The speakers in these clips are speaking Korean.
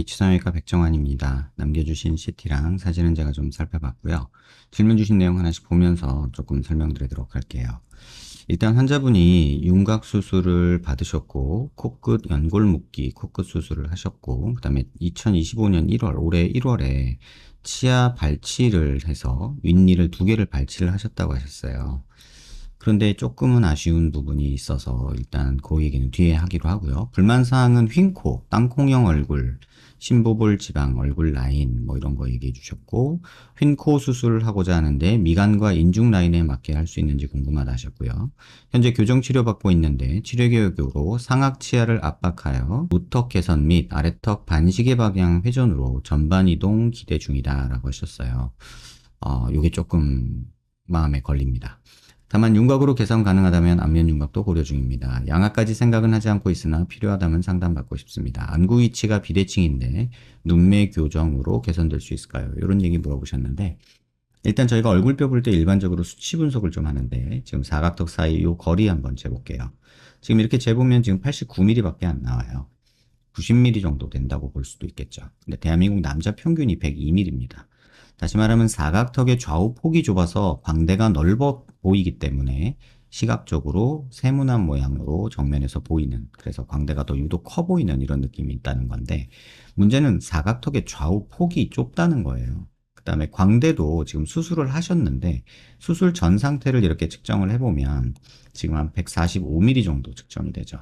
H상외과 백정환입니다. 남겨주신 CT랑 사진은 제가 좀 살펴봤고요. 질문 주신 내용 하나씩 보면서 조금 설명드리도록 할게요. 일단 환자분이 윤곽 수술을 받으셨고 코끝 연골 묶기 코끝 수술을 하셨고, 그 다음에 2025년 1월 올해 1월에 치아 발치를 해서 윗니를 2개를 발치를 하셨다고 하셨어요. 그런데 조금은 아쉬운 부분이 있어서 일단 그 얘기는 뒤에 하기로 하고요. 불만사항은 휜코, 땅콩형 얼굴, 심부볼 지방, 얼굴 라인 뭐 이런 거 얘기해 주셨고, 휜코 수술을 하고자 하는데 미간과 인중 라인에 맞게 할 수 있는지 궁금하다 하셨고요. 현재 교정 치료 받고 있는데 치료 계획으로 상악 치아를 압박하여 우턱 개선 및 아래턱 반시계 방향 회전으로 전반 이동 기대 중이다 라고 하셨어요. 요게 조금 마음에 걸립니다. 다만 윤곽으로 개선 가능하다면 안면 윤곽도 고려 중입니다. 양악까지 생각은 하지 않고 있으나 필요하다면 상담받고 싶습니다. 안구 위치가 비대칭인데 눈매 교정으로 개선될 수 있을까요? 이런 얘기 물어보셨는데, 일단 저희가 얼굴뼈 볼 때 일반적으로 수치 분석을 좀 하는데 지금 사각턱 사이 이 거리 한번 재볼게요. 지금 이렇게 재보면 지금 89mm밖에 안 나와요. 90mm 정도 된다고 볼 수도 있겠죠. 근데 대한민국 남자 평균이 102mm입니다. 다시 말하면 사각턱의 좌우 폭이 좁아서 광대가 넓어 보이기 때문에 시각적으로 세모난 모양으로 정면에서 보이는, 그래서 광대가 더 유독 커 보이는 이런 느낌이 있다는 건데, 문제는 사각턱의 좌우 폭이 좁다는 거예요. 그 다음에 광대도 지금 수술을 하셨는데 수술 전 상태를 이렇게 측정을 해보면 지금 한 145mm 정도 측정이 되죠.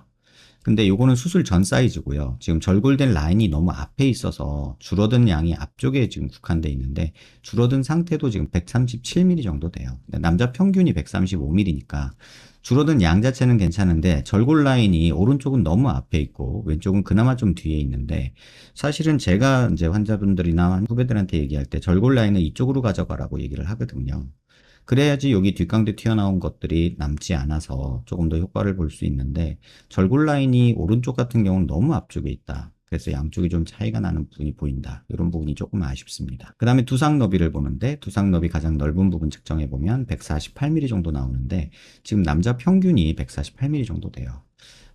근데 요거는 수술 전 사이즈고요. 지금 절골된 라인이 너무 앞에 있어서 줄어든 양이 앞쪽에 지금 국한돼 있는데 줄어든 상태도 지금 137mm 정도 돼요. 남자 평균이 135mm니까 줄어든 양 자체는 괜찮은데 절골 라인이 오른쪽은 너무 앞에 있고 왼쪽은 그나마 좀 뒤에 있는데, 사실은 제가 이제 환자분들이나 후배들한테 얘기할 때 절골 라인을 이쪽으로 가져가라고 얘기를 하거든요. 그래야지 여기 뒷광대 튀어나온 것들이 남지 않아서 조금 더 효과를 볼 수 있는데, 절골 라인이 오른쪽 같은 경우는 너무 앞쪽에 있다. 그래서 양쪽이 좀 차이가 나는 부분이 보인다. 이런 부분이 조금 아쉽습니다. 그 다음에 두상 너비를 보는데 두상 너비 가장 넓은 부분 측정해 보면 148mm 정도 나오는데 지금 남자 평균이 148mm 정도 돼요.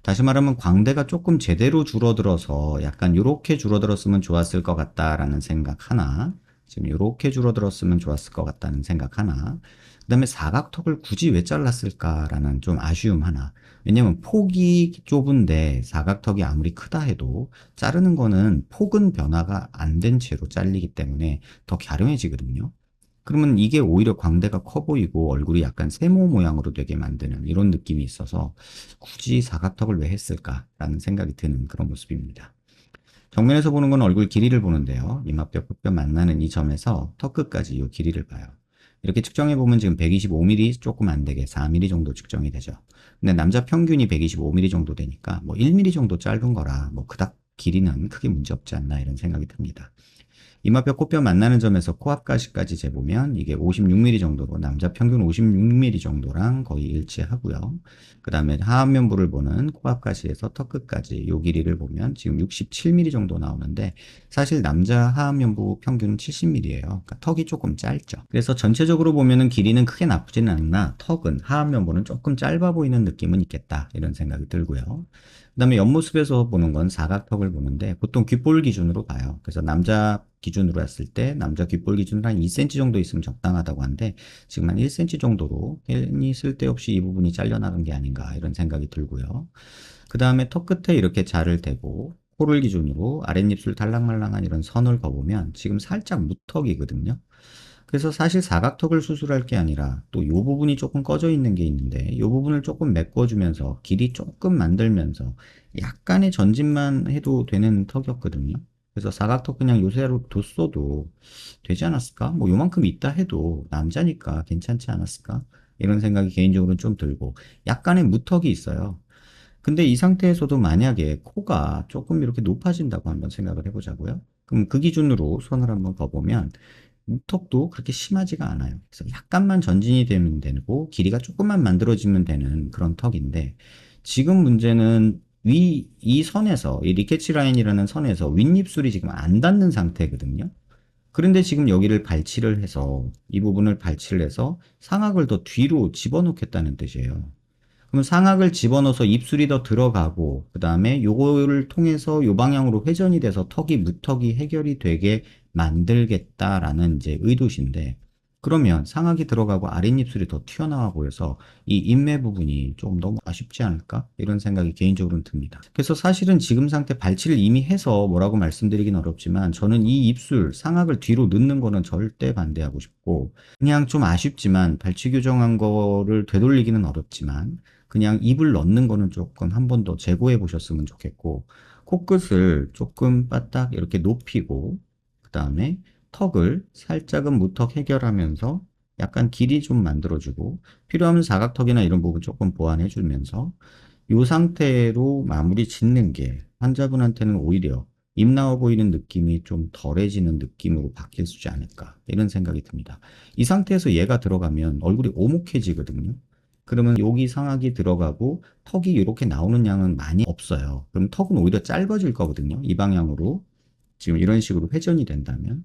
다시 말하면 광대가 조금 제대로 줄어들어서 약간 요렇게 줄어들었으면 좋았을 것 같다라는 생각 하나, 지금 요렇게 줄어들었으면 좋았을 것 같다는 생각 하나, 그 다음에 사각턱을 굳이 왜 잘랐을까라는 좀 아쉬움 하나. 왜냐면 폭이 좁은데 사각턱이 아무리 크다 해도 자르는 거는 폭은 변화가 안 된 채로 잘리기 때문에 더 갸름해지거든요. 그러면 이게 오히려 광대가 커 보이고 얼굴이 약간 세모 모양으로 되게 만드는 이런 느낌이 있어서 굳이 사각턱을 왜 했을까라는 생각이 드는 그런 모습입니다. 정면에서 보는 건 얼굴 길이를 보는데요. 이마뼈, 코뼈 만나는 이 점에서 턱 끝까지 이 길이를 봐요. 이렇게 측정해 보면 지금 125mm 조금 안 되게 4mm 정도 측정이 되죠. 근데 남자 평균이 125mm 정도 되니까 뭐 1mm 정도 짧은 거라 뭐 그닥 길이는 크게 문제 없지 않나 이런 생각이 듭니다. 이마뼈 코뼈 만나는 점에서 코앞가시까지 재보면 이게 56mm 정도로 남자 평균 56mm 정도랑 거의 일치하고요. 그 다음에 하안면부를 보는 코앞가시에서 턱끝까지 요 길이를 보면 지금 67mm 정도 나오는데 사실 남자 하안면부 평균은 70mm예요. 그러니까 턱이 조금 짧죠. 그래서 전체적으로 보면은 길이는 크게 나쁘지는 않으나 턱은 하안면부는 조금 짧아 보이는 느낌은 있겠다 이런 생각이 들고요. 그 다음에 옆모습에서 보는 건 사각턱을 보는데 보통 귓볼 기준으로 봐요. 그래서 남자 기준으로 했을 때 남자 귓볼 기준으로 한 2cm 정도 있으면 적당하다고 하는데 지금 한 1cm 정도로 괜히 쓸데없이 이 부분이 잘려나간 게 아닌가 이런 생각이 들고요. 그 다음에 턱 끝에 이렇게 자를 대고 코를 기준으로 아랫입술 탈락말랑한 이런 선을 그어보면 지금 살짝 무턱이거든요. 그래서 사실 사각턱을 수술할 게 아니라 또 이 부분이 조금 꺼져 있는 게 있는데 이 부분을 조금 메꿔주면서 길이 조금 만들면서 약간의 전진만 해도 되는 턱이었거든요. 그래서 사각턱 그냥 요새로 뒀어도 되지 않았을까? 뭐 요만큼 있다 해도 남자니까 괜찮지 않았을까? 이런 생각이 개인적으로는 좀 들고, 약간의 무턱이 있어요. 근데 이 상태에서도 만약에 코가 조금 이렇게 높아진다고 한번 생각을 해보자고요. 그럼 그 기준으로 손을 한번 그어보면 무턱도 그렇게 심하지가 않아요. 그래서 약간만 전진이 되면 되고 길이가 조금만 만들어지면 되는 그런 턱인데, 지금 문제는 이 선에서 이 리케치 라인이라는 선에서 윗입술이 지금 안 닿는 상태거든요. 그런데 지금 여기를 발치를 해서 이 부분을 발치를 해서 상악을 더 뒤로 집어넣겠다는 뜻이에요. 그럼 상악을 집어넣어서 입술이 더 들어가고 그 다음에 요거를 통해서 요 방향으로 회전이 돼서 턱이 무턱이 해결이 되게 만들겠다라는 이제 의도신데, 그러면 상악이 들어가고 아랫입술이 더 튀어나와 보여서 이 인매 부분이 좀 너무 아쉽지 않을까? 이런 생각이 개인적으로는 듭니다. 그래서 사실은 지금 상태 발치를 이미 해서 뭐라고 말씀드리긴 어렵지만, 저는 이 입술 상악을 뒤로 넣는 거는 절대 반대하고 싶고, 그냥 좀 아쉽지만 발치 교정한 거를 되돌리기는 어렵지만 그냥 입을 넣는 거는 조금 한 번 더 재고해 보셨으면 좋겠고, 코끝을 조금 바닥 이렇게 높이고 그 다음에 턱을 살짝은 무턱 해결하면서 약간 길이 좀 만들어주고, 필요하면 사각턱이나 이런 부분 조금 보완해 주면서 이 상태로 마무리 짓는 게 환자분한테는 오히려 입 나와 보이는 느낌이 좀 덜해지는 느낌으로 바뀌지 않을까, 이런 생각이 듭니다. 이 상태에서 얘가 들어가면 얼굴이 오목해지거든요. 그러면 여기 상악이 들어가고 턱이 이렇게 나오는 양은 많이 없어요. 그럼 턱은 오히려 짧아질 거거든요. 이 방향으로 지금 이런 식으로 회전이 된다면.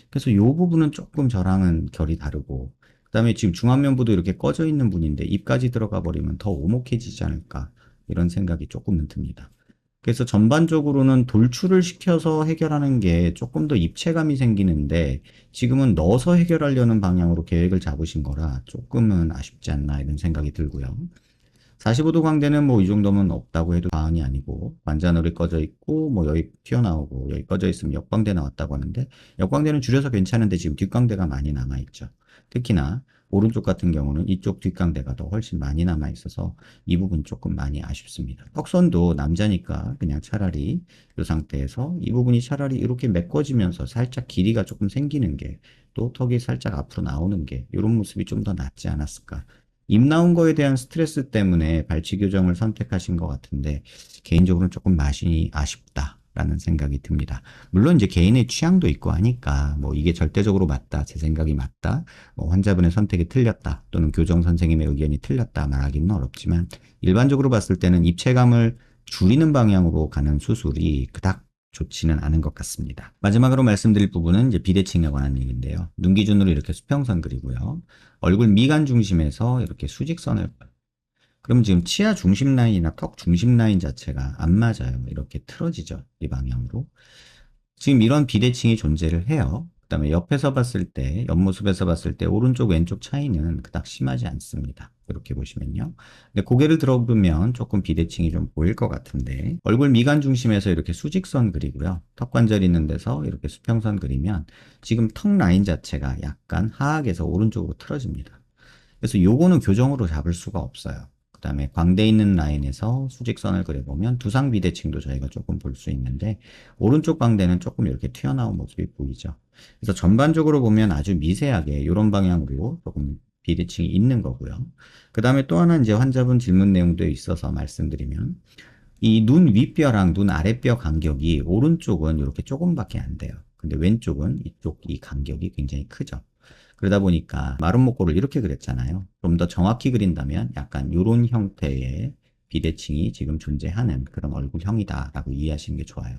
그래서 이 부분은 조금 저랑은 결이 다르고, 그 다음에 지금 중안면부도 이렇게 꺼져 있는 분인데 입까지 들어가 버리면 더 오목해지지 않을까, 이런 생각이 조금은 듭니다. 그래서 전반적으로는 돌출을 시켜서 해결하는 게 조금 더 입체감이 생기는데, 지금은 넣어서 해결하려는 방향으로 계획을 잡으신 거라 조금은 아쉽지 않나, 이런 생각이 들고요. 45도 광대는 뭐 이 정도면 없다고 해도 과언이 아니고, 관자놀이 꺼져 있고 뭐 여기 튀어나오고 여기 꺼져 있으면 역광대 나왔다고 하는데, 역광대는 줄여서 괜찮은데 지금 뒷광대가 많이 남아 있죠. 특히나 오른쪽 같은 경우는 이쪽 뒷광대가 더 훨씬 많이 남아 있어서 이 부분 조금 많이 아쉽습니다. 턱선도 남자니까 그냥 차라리 이 상태에서 이 부분이 차라리 이렇게 메꿔지면서 살짝 길이가 조금 생기는 게, 또 턱이 살짝 앞으로 나오는 게, 이런 모습이 좀 더 낫지 않았을까. 입 나온 거에 대한 스트레스 때문에 발치 교정을 선택하신 것 같은데, 개인적으로는 조금 맛이 아쉽다라는 생각이 듭니다. 물론 이제 개인의 취향도 있고 하니까 뭐 이게 절대적으로 맞다, 제 생각이 맞다, 뭐 환자분의 선택이 틀렸다, 또는 교정 선생님의 의견이 틀렸다 말하기는 어렵지만, 일반적으로 봤을 때는 입체감을 줄이는 방향으로 가는 수술이 그닥 좋지는 않은 것 같습니다. 마지막으로 말씀드릴 부분은 이제 비대칭에 관한 얘기인데요. 눈 기준으로 이렇게 수평선 그리고요. 얼굴 미간 중심에서 이렇게 수직선을, 그럼 지금 치아 중심 라인이나 턱 중심 라인 자체가 안 맞아요. 이렇게 틀어지죠. 이 방향으로. 지금 이런 비대칭이 존재를 해요. 그 다음에 옆에서 봤을 때, 옆모습에서 봤을 때 오른쪽 왼쪽 차이는 그닥 심하지 않습니다. 이렇게 보시면요. 근데 고개를 들어보면 조금 비대칭이 좀 보일 것 같은데, 얼굴 미간 중심에서 이렇게 수직선 그리고요. 턱 관절 있는 데서 이렇게 수평선 그리면 지금 턱 라인 자체가 약간 하악에서 오른쪽으로 틀어집니다. 그래서 요거는 교정으로 잡을 수가 없어요. 그 다음에 광대 있는 라인에서 수직선을 그려보면 두상 비대칭도 저희가 조금 볼 수 있는데, 오른쪽 광대는 조금 이렇게 튀어나온 모습이 보이죠. 그래서 전반적으로 보면 아주 미세하게 이런 방향으로 조금 비대칭이 있는 거고요. 그 다음에 또 하나 이제 환자분 질문 내용도 있어서 말씀드리면, 이 눈 윗뼈랑 눈 아랫뼈 간격이 오른쪽은 이렇게 조금밖에 안 돼요. 근데 왼쪽은 이쪽 이 간격이 굉장히 크죠. 그러다 보니까 마름모꼴을 이렇게 그렸잖아요. 좀 더 정확히 그린다면 약간 이런 형태의 비대칭이 지금 존재하는 그런 얼굴형이다라고 이해하시는 게 좋아요.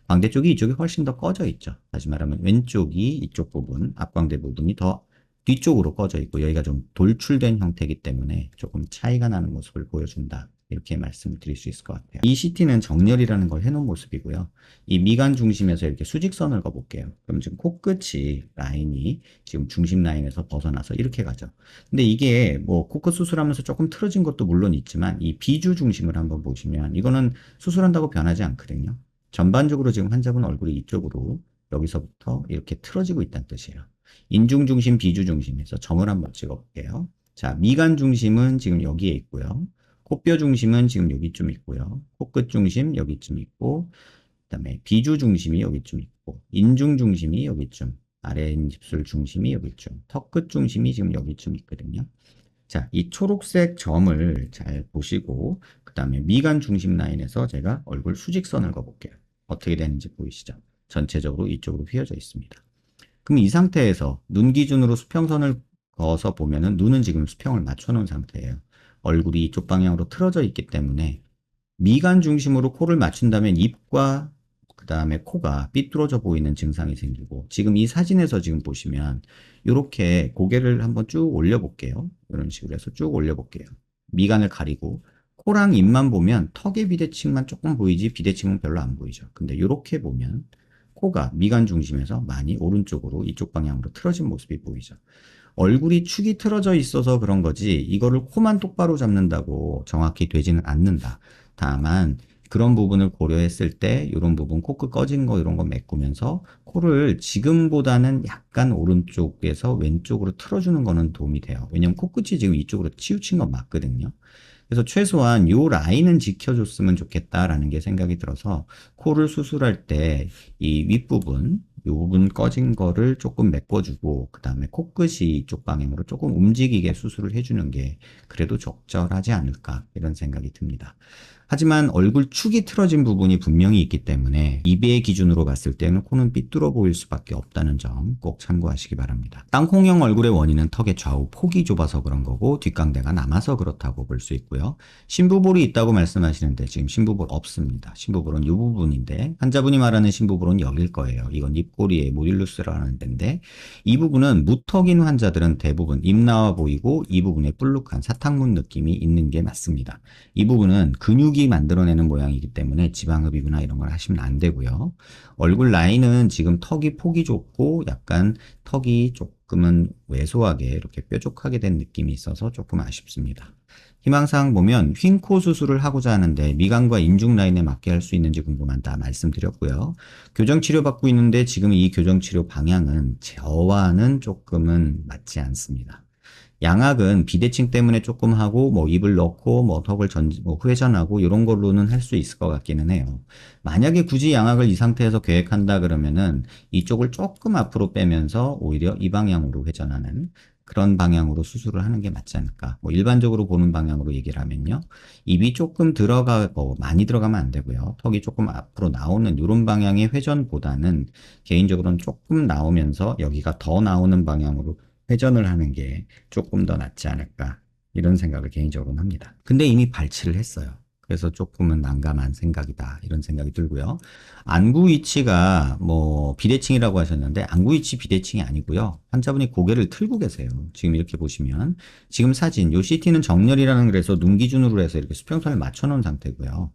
광대 쪽이 이쪽이 훨씬 더 꺼져 있죠. 다시 말하면 왼쪽이 이쪽 부분, 앞광대 부분이 더 뒤쪽으로 꺼져 있고 여기가 좀 돌출된 형태이기 때문에 조금 차이가 나는 모습을 보여준다, 이렇게 말씀을 드릴 수 있을 것 같아요. 이 CT는 정렬이라는 걸 해놓은 모습이고요. 이 미간 중심에서 이렇게 수직선을 그어볼게요. 그럼 지금 코끝이 라인이 지금 중심 라인에서 벗어나서 이렇게 가죠. 근데 이게 뭐 코끝 수술하면서 조금 틀어진 것도 물론 있지만, 이 비주 중심을 한번 보시면 이거는 수술한다고 변하지 않거든요. 전반적으로 지금 환자분 얼굴이 이쪽으로 여기서부터 이렇게 틀어지고 있다는 뜻이에요. 인중 중심, 비주 중심에서 점을 한번 찍어볼게요. 자, 미간 중심은 지금 여기에 있고요. 코뼈 중심은 지금 여기쯤 있고요. 코끝 중심 여기쯤 있고, 그 다음에 비주 중심이 여기쯤 있고, 인중 중심이 여기쯤, 아래 입술 중심이 여기쯤, 턱끝 중심이 지금 여기쯤 있거든요. 자, 이 초록색 점을 잘 보시고, 그 다음에 미간 중심 라인에서 제가 얼굴 수직선을 그어볼게요. 어떻게 되는지 보이시죠? 전체적으로 이쪽으로 휘어져 있습니다. 그럼 이 상태에서 눈 기준으로 수평선을 그어서 보면은 눈은 지금 수평을 맞춰놓은 상태예요. 얼굴이 이쪽 방향으로 틀어져 있기 때문에 미간 중심으로 코를 맞춘다면 입과 그 다음에 코가 삐뚤어져 보이는 증상이 생기고, 지금 이 사진에서 지금 보시면 이렇게 고개를 한번 쭉 올려볼게요. 이런 식으로 해서 쭉 올려볼게요. 미간을 가리고 코랑 입만 보면 턱의 비대칭만 조금 보이지 비대칭은 별로 안 보이죠. 근데 이렇게 보면 코가 미간 중심에서 많이 오른쪽으로 이쪽 방향으로 틀어진 모습이 보이죠. 얼굴이 축이 틀어져 있어서 그런 거지 이거를 코만 똑바로 잡는다고 정확히 되지는 않는다. 다만 그런 부분을 고려했을 때 이런 부분 코끝 꺼진 거 이런 거 메꾸면서 코를 지금보다는 약간 오른쪽에서 왼쪽으로 틀어주는 거는 도움이 돼요. 왜냐면 코끝이 지금 이쪽으로 치우친 건 맞거든요. 그래서 최소한 요 라인은 지켜줬으면 좋겠다라는 게 생각이 들어서 코를 수술할 때 이 윗부분, 요 부분 꺼진 거를 조금 메꿔주고 그 다음에 코끝이 이쪽 방향으로 조금 움직이게 수술을 해주는 게 그래도 적절하지 않을까 이런 생각이 듭니다. 하지만 얼굴 축이 틀어진 부분이 분명히 있기 때문에 입의 기준으로 봤을 때는 코는 삐뚤어 보일 수밖에 없다는 점 꼭 참고하시기 바랍니다. 땅콩형 얼굴의 원인은 턱의 좌우 폭이 좁아서 그런 거고 뒷광대가 남아서 그렇다고 볼 수 있고요. 심부볼이 있다고 말씀하시는데 지금 심부볼 없습니다. 심부볼은 이 부분인데 환자분이 말하는 심부볼은 여길 거예요. 이건 입꼬리의 모듈루스라는 데인데 이 부분은 무턱인 환자들은 대부분 입 나와 보이고 이 부분에 불룩한 사탕문 느낌이 있는 게 맞습니다. 이 부분은 근육이 만들어내는 모양이기 때문에 지방흡입이나 이런 걸 하시면 안 되고요. 얼굴 라인은 지금 턱이 폭이 좁고 약간 턱이 조금은 왜소하게 이렇게 뾰족하게 된 느낌이 있어서 조금 아쉽습니다. 희망사항 보면 휜 코 수술을 하고자 하는데 미간과 인중 라인에 맞게 할 수 있는지 궁금하다 말씀드렸고요. 교정치료 받고 있는데 지금 이 교정치료 방향은 저와는 조금은 맞지 않습니다. 양악은 비대칭 때문에 조금 하고 뭐 입을 넣고 뭐 턱을 회전하고 이런 걸로는 할 수 있을 것 같기는 해요. 만약에 굳이 양악을 이 상태에서 계획한다 그러면은 이쪽을 조금 앞으로 빼면서 오히려 이 방향으로 회전하는 그런 방향으로 수술을 하는 게 맞지 않을까. 뭐 일반적으로 보는 방향으로 얘기를 하면요. 입이 조금 들어가고 많이 들어가면 안 되고요. 턱이 조금 앞으로 나오는 이런 방향의 회전보다는 개인적으로는 조금 나오면서 여기가 더 나오는 방향으로 회전을 하는 게 조금 더 낫지 않을까 이런 생각을 개인적으로는 합니다. 근데 이미 발치를 했어요. 그래서 조금은 난감한 생각이다 이런 생각이 들고요. 안구 위치가 뭐 비대칭이라고 하셨는데 안구 위치 비대칭이 아니고요. 환자분이 고개를 틀고 계세요. 지금 이렇게 보시면 지금 사진 요 CT는 정렬이라는 그래서 눈 기준으로 해서 이렇게 수평선을 맞춰 놓은 상태고요.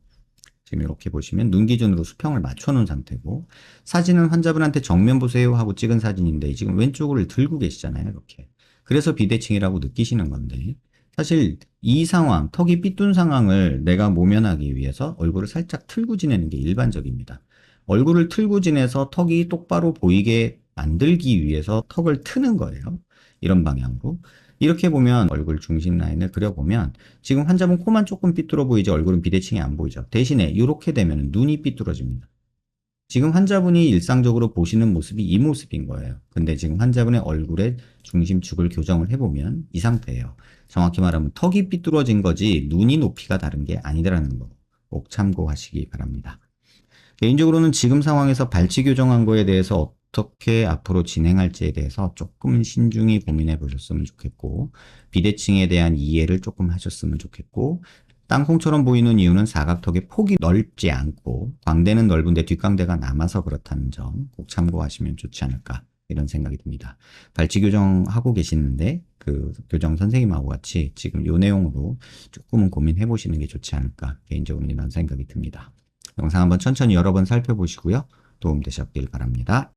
지금 이렇게 보시면 눈 기준으로 수평을 맞춰 놓은 상태고 사진은 환자분한테 정면 보세요 하고 찍은 사진인데 지금 왼쪽을 들고 계시잖아요. 이렇게. 그래서 비대칭이라고 느끼시는 건데 사실 이 상황, 턱이 삐뚤 상황을 내가 모면하기 위해서 얼굴을 살짝 틀고 지내는 게 일반적입니다. 얼굴을 틀고 지내서 턱이 똑바로 보이게 만들기 위해서 턱을 트는 거예요. 이런 방향으로. 이렇게 보면 얼굴 중심 라인을 그려보면 지금 환자분 코만 조금 삐뚤어 보이지 얼굴은 비대칭이 안 보이죠. 대신에 이렇게 되면 눈이 삐뚤어집니다. 지금 환자분이 일상적으로 보시는 모습이 이 모습인 거예요. 근데 지금 환자분의 얼굴의 중심축을 교정을 해보면 이 상태예요. 정확히 말하면 턱이 삐뚤어진 거지 눈이 높이가 다른 게 아니라는 거 꼭 참고하시기 바랍니다. 개인적으로는 지금 상황에서 발치 교정한 거에 대해서 어떻게 앞으로 진행할지에 대해서 조금 신중히 고민해 보셨으면 좋겠고 비대칭에 대한 이해를 조금 하셨으면 좋겠고 땅콩처럼 보이는 이유는 사각턱의 폭이 넓지 않고 광대는 넓은데 뒷광대가 남아서 그렇다는 점 꼭 참고하시면 좋지 않을까 이런 생각이 듭니다. 발치 교정하고 계시는데 그 교정 선생님하고 같이 지금 이 내용으로 조금은 고민해 보시는 게 좋지 않을까 개인적으로 이런 생각이 듭니다. 영상 한번 천천히 여러 번 살펴보시고요. 도움되셨길 바랍니다.